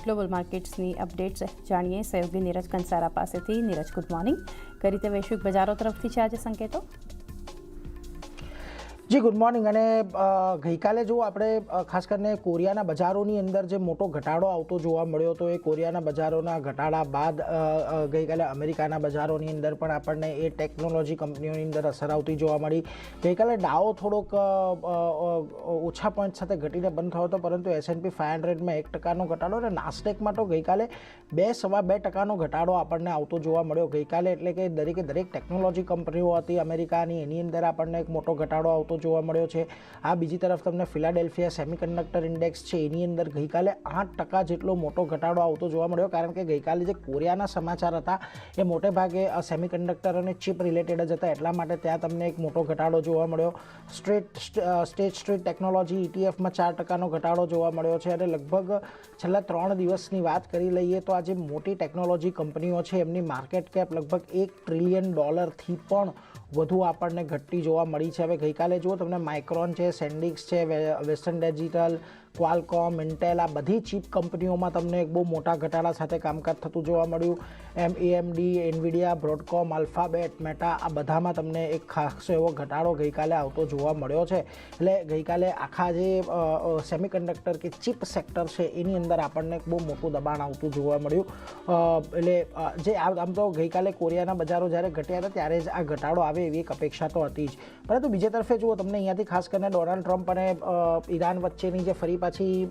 Global માર્કેટ્સની updates જાણીએ સહયોગી નીરજ કંસારા પાસેથી. Neeraj, good morning. કઈ રીતે વૈશ્વિક બજારો તરફથી છે આજે સંકેતો? જી ગુડ મોર્નિંગ. અને ગઈકાલે જો આપણે ખાસ કરીને કોરિયાના બજારોની અંદર જે મોટો ઘટાડો આવતો જોવા મળ્યો હતો, એ કોરિયાના બજારોના ઘટાડા બાદ ગઈકાલે અમેરિકાના બજારોની અંદર પણ આપણને એ ટેકનોલોજી કંપનીઓની અંદર અસર આવતી જોવા મળી. ગઈકાલે ડાઓ થોડોક ઓછા પોઈન્ટ સાથે ઘટીને બંધ થયો હતો, પરંતુ S&P 500માં 1% ઘટાડો અને નાસ્ડેકમાં તો ગઈકાલે 2.25% ઘટાડો આપણને આવતો જોવા મળ્યો ગઈકાલે. એટલે કે દરેકે દરેક ટેકનોલોજી કંપનીઓ હતી અમેરિકાની, એની અંદર આપણને એક મોટો ઘટાડો આવતો જોવા મળ્યો છે. આ બીજી તરફ તમને ફિલાડેલ્ફિયા સેમિકન્ડક્ટર ઇન્ડેક્સ છે, એની અંદર ગઈકાલે 8% જેટલો મોટો ઘટાડો આવતો જોવા મળ્યો, કારણ કે ગઈકાલે જે કોરિયાના સમાચાર હતા એ મોટે ભાગે સેમિકન્ડક્ટર અને ચિપ રિલેટેડ જ હતા, એટલા માટે ત્યાં તમને એક મોટો ઘટાડો જોવા મળ્યો. સ્ટેટ સ્ટ્રીટ ટેકનોલોજી ETFમાં 4%નો ઘટાડો જોવા મળ્યો છે. અને લગભગ છેલ્લા 3 દિવસની વાત કરી લઈએ તો આ જે મોટી ટેકનોલોજી કંપનીઓ છે એમની માર્કેટ કેપ લગભગ $1 ટ્રિલિયન પણ વધુ આપણને ઘટતી જોવા મળી છે. હવે ગઈકાલે જુઓ તમને માઇક્રોન છે, સેન્ડિક્સ છે, વેસ્ટર્ન ડિજિટલ, ક્વાલકોમ, ઇન્ટેલ, આ બધી ચીપ કંપનીઓમાં તમને એક બહુ મોટા ઘટાડા સાથે કામકાજ થતું જોવા મળ્યું. AMD, એનવિડિયા, બ્રોડકોમ, આલ્ફાબેટ, મેટા, આ બધામાં તમને એક ખાસો એવો ઘટાડો ગઈકાલે આવતો જોવા મળ્યો છે. એટલે ગઈકાલે આખા જે સેમિકન્ડક્ટર કે ચિપ સેક્ટર છે એની અંદર આપણને એક બહુ મોટું દબાણ આવતું જોવા મળ્યું. એટલે જે આમ તો ગઈકાલે કોરિયાના બજારો જ્યારે ઘટ્યા હતા ત્યારે જ આ ઘટાડો આવે એવી એક અપેક્ષા તો હતી જ, પરંતુ બીજી તરફે જુઓ તમને અહીંયાથી ખાસ કરીને ડોનાલ્ડ ટ્રમ્પ અને ઈરાન વચ્ચેની જે ફરી પાછી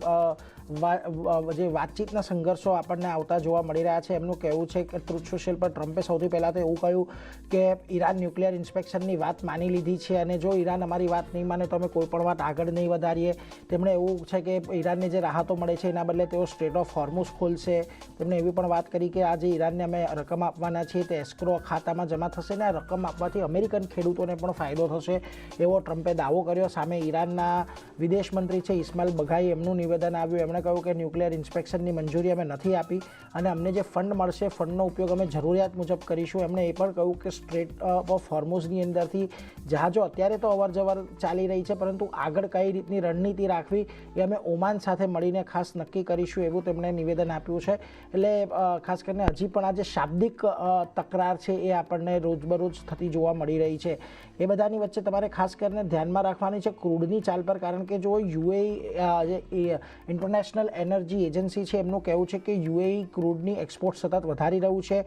જે વાતચીતના સંઘર્ષો આપણને આવતા જોવા મળી રહ્યા છે. એમનું કહેવું છે કે ટ્રુથ સોશિયલ પર ટ્રમ્પે સૌથી પહેલાં તો એવું કહ્યું કે ઈરાન ન્યુક્લિયર ઇન્સ્પેક્શનની વાત માની લીધી છે અને જો ઈરાન અમારી વાત નહીં માને તો અમે કોઈ પણ વાત આગળ નહીં વધારીએ. તેમણે એવું છે કે ઈરાનને જે રાહતો મળે છે એના બદલે તેઓ સ્ટ્રેટ ઓફ હોર્મુઝ ખોલશે. તેમણે એવી પણ વાત કરી કે આજે ઈરાનને અમે રકમ આપવાના છીએ તે એસ્ક્રો ખાતામાં જમા થશે ને આ રકમ આપવાથી અમેરિકન ખેડૂતોને પણ ફાયદો થશે એવો ટ્રમ્પે દાવો કર્યો. સામે ઈરાનના વિદેશ મંત્રી છે ઇસ્માઇલ બઘાઈ, એમનું નિવેદન આવ્યું. એમણે કહ્યું કે ન્યુક્લિયર ઇન્સ્પેક્શનની મંજૂરી અમે નથી આપી અને અમને જે ફંડ મળશે ફંડનો ઉપયોગ અમે જરૂરિયાત મુજબ કરીશું. એમણે એ પણ કહ્યું કે સ્ટ્રેટ ઓફ હોર્મુઝની અંદરથી જહાજો અત્યારે તો અવરજવર ચાલી રહી છે, પરંતુ આગળ કઈ રીતની રણનીતિ રાખવી એ અમે ઓમાન સાથે મળીને ખાસ નક્કી કરીશું એવું તેમણે નિવેદન આપ્યું છે. એટલે ખાસ કરીને હજી પણ આ જે શાબ્દિક તકરાર છે એ આપણને રોજબરોજ થતી જોવા મળી રહી છે. એ બધાની વચ્ચે તમારે ખાસ કરીને ધ્યાનમાં રાખવાની છે ક્રૂડની ચાલ પર, કારણ કે જો UAE ઇન્ટરનેશનલ એનર્જી એજન્સી છે એમનું કહેવું છે કે UAE ક્રૂડની એક્સપોર્ટ સતત વધારી રહ્યું છે.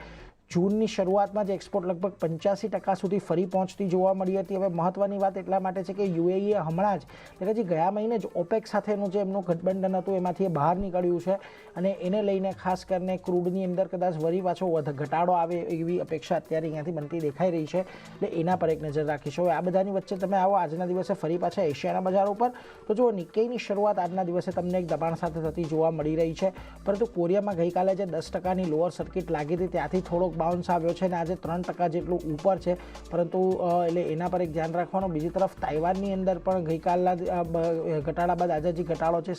જૂનની શરૂઆતમાં જે એક્સપોર્ટ લગભગ 85% સુધી ફરી પહોંચતી જોવા મળી હતી. હવે મહત્વની વાત એટલા માટે છે કે UAE હમણાં જ એટલે કે ગયા મહિને જ OPEC સાથેનું જે એમનું ગઠબંધન હતું એમાંથી એ બહાર નીકળ્યું છે અને એને લઈને ખાસ કરીને ક્રૂડની અંદર કદાચ વળી પાછો ઘટાડો આવે એવી અપેક્ષા અત્યારે અહીંયાથી બનતી દેખાઈ રહી છે. એટલે એના પર એક નજર રાખીશું. હવે આ બધાની વચ્ચે તમે આવો આજના દિવસે ફરી પાછા એશિયાના બજારો પર, તો જો નિક્કેઈની શરૂઆત આજના દિવસે તમને એક દબાણ સાથે થતી જોવા મળી રહી છે, પરંતુ કોરિયામાં ગઈકાલે જે 10%ની લોઅર સર્કિટ લાગી હતી ત્યાંથી થોડોક બાઉન્સ આવ્યો છે અને આજે 3% જેટલું ઉપર છે, પરંતુ એટલે એના પર એક ધ્યાન રાખવાનું. બીજી તરફ તાઇવાનની અંદર પણ ગઈકાલના ઘટાડા બાદ આજે જે ઘટાડો છે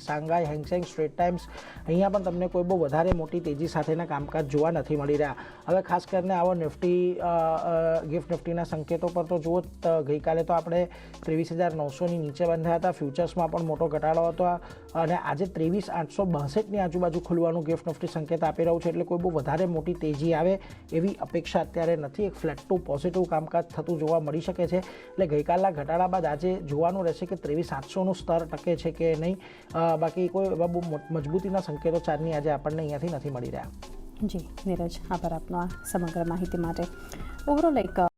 શાંઘાઈ હેંગસેંગ સ્ટ્રેટ ટાઈમ્સ, અહીંયા પણ તમને કોઈ બહુ વધારે મોટી તેજી સાથેના કામકાજ જોવા નથી મળી રહ્યા. હવે ખાસ કરીને આવો ગિફ્ટ નિફ્ટીના સંકેતો પર તો જુઓ ગઈકાલે તો આપણે 23,900ની નીચે બંધ થયા હતા. ફ્યુચર્સમાં પણ મોટો ઘટાડો હતો અને આજે 23,862ની આજુબાજુ ખુલવાનું ગિફ્ટ નિફ્ટી સંકેત આપી રહ્યું છે. એટલે કોઈ બહુ વધારે મોટી તેજી આવે એવી અપેક્ષા અત્યારે નથી. એક ફ્લેટ ટુ પોઝિટિવ કામકાજ થતું જોવા મળી શકે છે. એટલે ગઈકાલના ઘટાડા બાદ આજે જોવાનું રહેશે કે 23,800નું સ્તર ટકે છે કે નહીં. બાકી કોઈ એવા બહુ મજબૂતીના સંકેતો ચારની આજે આપણને અહીંયાથી નથી મળી રહ્યા. જી નીરજ, આભાર આપનો આ સમગ્ર માહિતી માટે. ઓવરઓલ એક